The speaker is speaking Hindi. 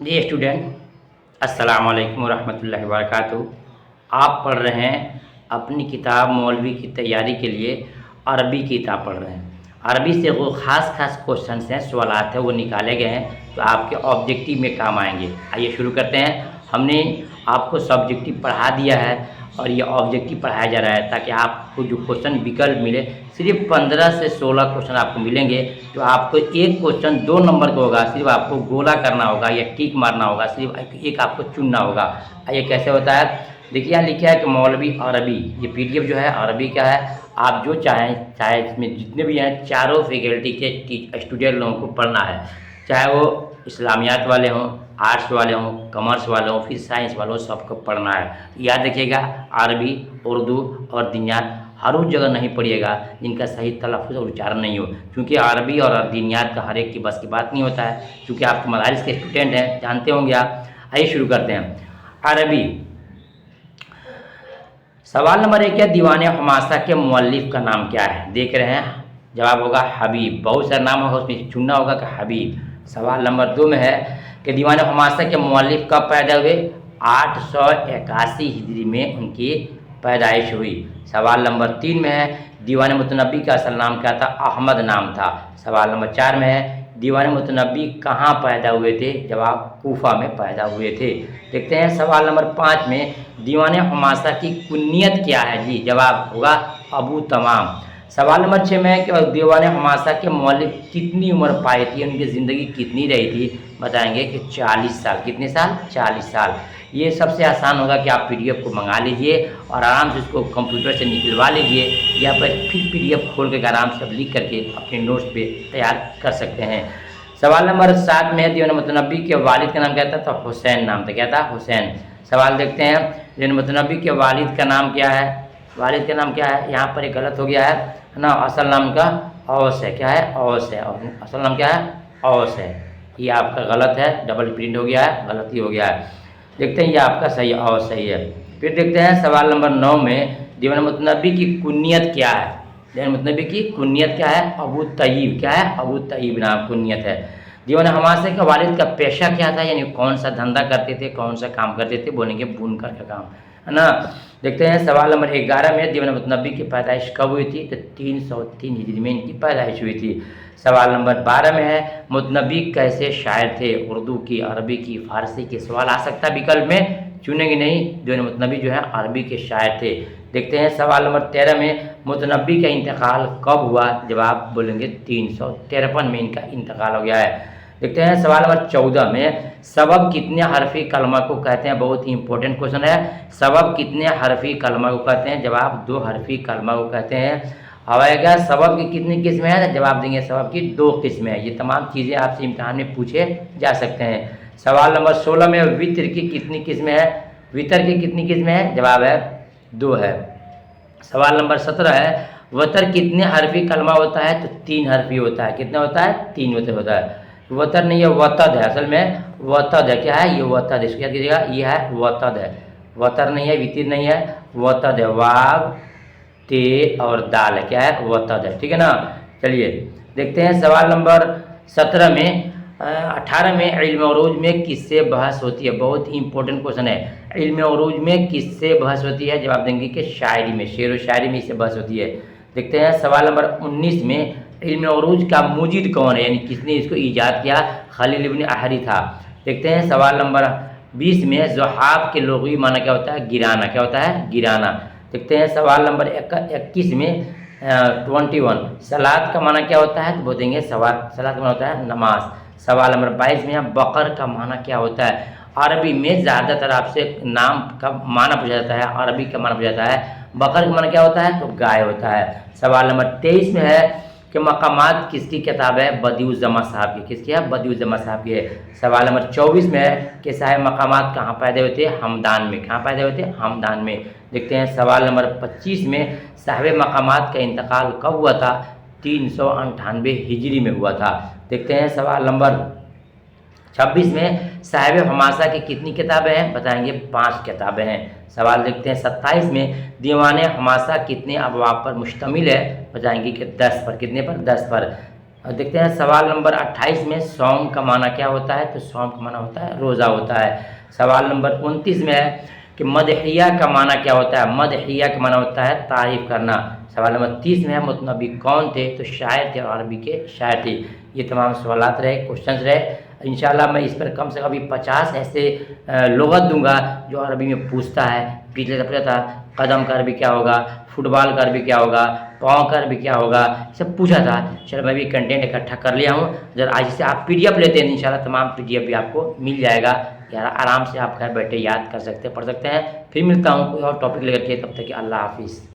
जी स्टूडेंट, अस्सलाम वालेकुम रहमतुल्लाहि व बरकातहू। आप पढ़ रहे हैं अपनी किताब मौलवी की तैयारी के लिए अरबी की किताब पढ़ रहे हैं। अरबी से वो ख़ास क्वेश्चन हैं, सवालात हैं, वो निकाले गए हैं तो आपके ऑब्जेक्टिव में काम आएंगे। आइए शुरू करते हैं। हमने आपको सब्जेक्टिव पढ़ा दिया है और ये ऑब्जेक्टिव पढ़ाया जा रहा है ताकि आपको जो क्वेश्चन विकल्प मिले, सिर्फ 15 से 16 क्वेश्चन आपको मिलेंगे। तो आपको एक क्वेश्चन 2 नंबर का होगा, सिर्फ आपको गोला करना होगा या टिक मारना होगा, सिर्फ एक आपको चुनना होगा। ये कैसे होता है, देखिए यहाँ लिखा है कि मौलवी अरबी, ये पीडीएफ जो है अरबी का है। आप जो चाहें, चाहे इसमें जितने भी हैं चारों फैकल्टी के स्टूडेंट लोगों को पढ़ना है, चाहे वो इस्लामियात वाले हों, आर्ट्स वाले हों, कॉमर्स वाले हों, फिर साइंस वाले हों, सबको पढ़ना है। याद रखिएगा, अरबी, उर्दू और दीनियात हर उस जगह नहीं पढ़िएगा जिनका सही तलफ़्फ़ुज़ और उच्चारण नहीं हो, क्योंकि अरबी और दीनियात का हर एक की बस की बात नहीं होता है, क्योंकि आप मदारिस के स्टूडेंट हैं, जानते होंगे आप। आइए शुरू करते हैं। अरबी, सवाल नंबर 1 है, दीवान हमासा के मुअल्लिफ का नाम क्या है? देख रहे हैं, जवाब होगा हबीब। बहुत सारे नाम होगा, उसमें चुनना होगा कि हबीब। सवाल नंबर 2 में है कि दीवान हमासा के मुअल्लिफ कब पैदा हुए? 881 हिजरी में उनकी पैदाइश हुई। सवाल नंबर 3 में है, दीवान मुतनब्बी का असल नाम क्या था? अहमद नाम था। सवाल नंबर 4 में है, दीवान मुतनब्बी कहाँ पैदा हुए थे? जवाब कूफा में पैदा हुए थे। देखते हैं सवाल नंबर 5 में, दीवान हमासा की कुन्नियत क्या है? जी जवाब होगा अबू तमाम। सवाल नंबर 6 में है कि दीवान हमासा के मौलिक कितनी उम्र पाई थी, उनकी ज़िंदगी कितनी रही थी? बताएंगे कि 40 साल। कितने साल? 40 साल। ये सबसे आसान होगा कि आप पीडीएफ को मंगा लीजिए और आराम से उसको कंप्यूटर से निकलवा लीजिए, या फिर पीडीएफ खोल के आराम से लिख करके अपने नोट्स पे तैयार कर सकते हैं। सवाल नंबर 7 में है, दीवान मुतनब्बी के वालिद का नाम क्या था? तो हुसैन नाम था। क्या था? हुसैन। सवाल देखते हैं, दीवान मुतनब्बी के वालिद का नाम क्या है? वालिद का नाम क्या है? यहाँ पर एक गलत हो गया है ना, असल नाम का औस है। क्या है? औस है। और असल नाम क्या है? औस है। ये आपका गलत है, डबल प्रिंट हो गया है, गलती हो गया है। देखते हैं ये आपका सही और सही है। फिर देखते हैं सवाल नंबर 9 में, दीवान मुतनब्बी की कुन्नियत क्या है? दीवान मुतनब्बी की कुन्नियत क्या है? अबू तय्यब। क्या है? अबू तय्यब नाम कुन्नियत है। दीवान हमासे के वालिद का पेशा क्या था, यानी कौन सा धंधा करते थे, कौन सा काम करते थे? बोलेंगे बुनकर का काम, है ना। देखते हैं सवाल नंबर 11 में, दीवान मुतनब्बी की पैदाइश कब हुई थी? तो 303 हिजरी में इनकी पैदाइश हुई थी। सवाल नंबर 12 में है, मुतनब्बी कैसे शायर थे? उर्दू की, अरबी की, फारसी की? सवाल आ सकता है विकल्प में, चुनेंगे नहीं। दीवान मुतनब्बी जो है अरबी के शायर थे। देखते हैं सवाल नंबर 13 में, मुतनब्बी का इंतकाल कब हुआ? जवाब बोलेंगे 353 में इनका इंतकाल हो गया है। देखते हैं सवाल नंबर 14 में, सबब कितने हरफी कलमा को कहते हैं? बहुत ही इंपॉर्टेंट क्वेश्चन है। सबब कितने हरफी कलमा को कहते हैं? जवाब 2 हरफी कलमा को कहते हैं। आएगा सबब की कितनी किस्में हैं? जवाब देंगे सबब की 2 किस्में हैं। ये तमाम चीज़ें आपसे इम्तिहान में पूछे जा सकते हैं। सवाल नंबर 16 में, वित्र की कितनी किस्में हैं? वितर की कितनी किस्में हैं? जवाब है 2 है। सवाल नंबर 17 है, वतर कितने हरफी कलमा होता है? तो 3 हरफी होता है। कितना होता है? 3 वतर होता है। वतर नहीं है, वतद है। असल में वतद है। क्या है? ये वतद है। इसको याद कीजिएगा, ये है वतद है। वतर नहीं है, वितिर नहीं है, वतद है। वाव ते और दाल है। क्या है? वतद है। ठीक है ना। चलिए देखते हैं सवाल नंबर 17 में, 18 में, इल्म उरूज में किससे बहस होती है? बहुत ही इंपॉर्टेंट क्वेश्चन है। इल्म उरूज में किससे बहस होती है? जवाब देंगे कि शायरी में, शेर व शायरी में इससे बहस होती है। देखते हैं सवाल नंबर 19 में, इल्म उरूज का मुजिद कौन है, यानी किसने इसको ईजाद किया? खलील इब्न अहरी था। देखते हैं सवाल नंबर 20 में, ज़ुहाब के लुग़वी माना क्या होता है? गिराना। क्या होता है? गिराना। देखते हैं सवाल नंबर 21 में, 21, सलात का माना क्या होता है? तो बोलेंगे सलात का माना होता है नमाज। सवाल नंबर 22 में, बकर का माना क्या होता है? अरबी में ज़्यादातर आपसे नाम का माना पूछा जाता है, अरबी का माना पूछा जाता है। बकर का माना क्या होता है? तो गाय होता है। सवाल नंबर 23 में है कि मकामात किसकी किताब है? बदिउज़्ज़मा साहब की। किसकी है? बदिउज़्ज़मा साहब की है। सवाल नंबर 24 में है कि साहिब मकामात कहाँ पैदा हुए थे? हमदान में। कहाँ पैदा हुए थे? हमदान में। देखते हैं सवाल नंबर 25 में, साहिब मकामात का इंतकाल कब हुआ था? 398 हिजरी में हुआ था। देखते हैं सवाल नंबर 26 में, साहिब हमासा की कितनी किताबें हैं? बताएंगे 5 किताबें हैं। सवाल देखते हैं 27 में, दीवान हमासा कितने अबवाब पर मुश्तमिल है? बताएंगे कि 10 पर। कितने पर? 10 पर। और देखते हैं सवाल नंबर 28 में सौम का माना क्या होता है, तो सौम का माना होता है रोज़ा होता है। सवाल नंबर 29 में है कि मदहिया का माना क्या होता है, मदहिया का माना होता है तारीफ़ करना। सवाल नंबर 30 में है मुतनबी कौन थे, तो शायर थे और अरबी के शायर थे। ये तमाम सवालात रहे, क्वेश्चंस रहे। इंशाल्लाह मैं इस पर कम से कम अभी 50 ऐसे लुग़त दूंगा जो अरबी में पूछता है। पिछले दफ़े था कदम का अरबी क्या होगा, फुटबॉल का अरबी क्या होगा, पाँव का अरबी क्या होगा, सब पूछा था। चलो मैं भी कंटेंट इकट्ठा कर लिया हूँ। जरा आज से आप PDF लेते हैं, इंशाल्लाह तमाम PDF भी आपको मिल जाएगा। यार आराम से आप घर बैठे याद कर सकते हैं, पढ़ सकते हैं। फिर मिलता हूँ कोई और टॉपिक लेकर के, तब तक के अल्लाह हाफिज़।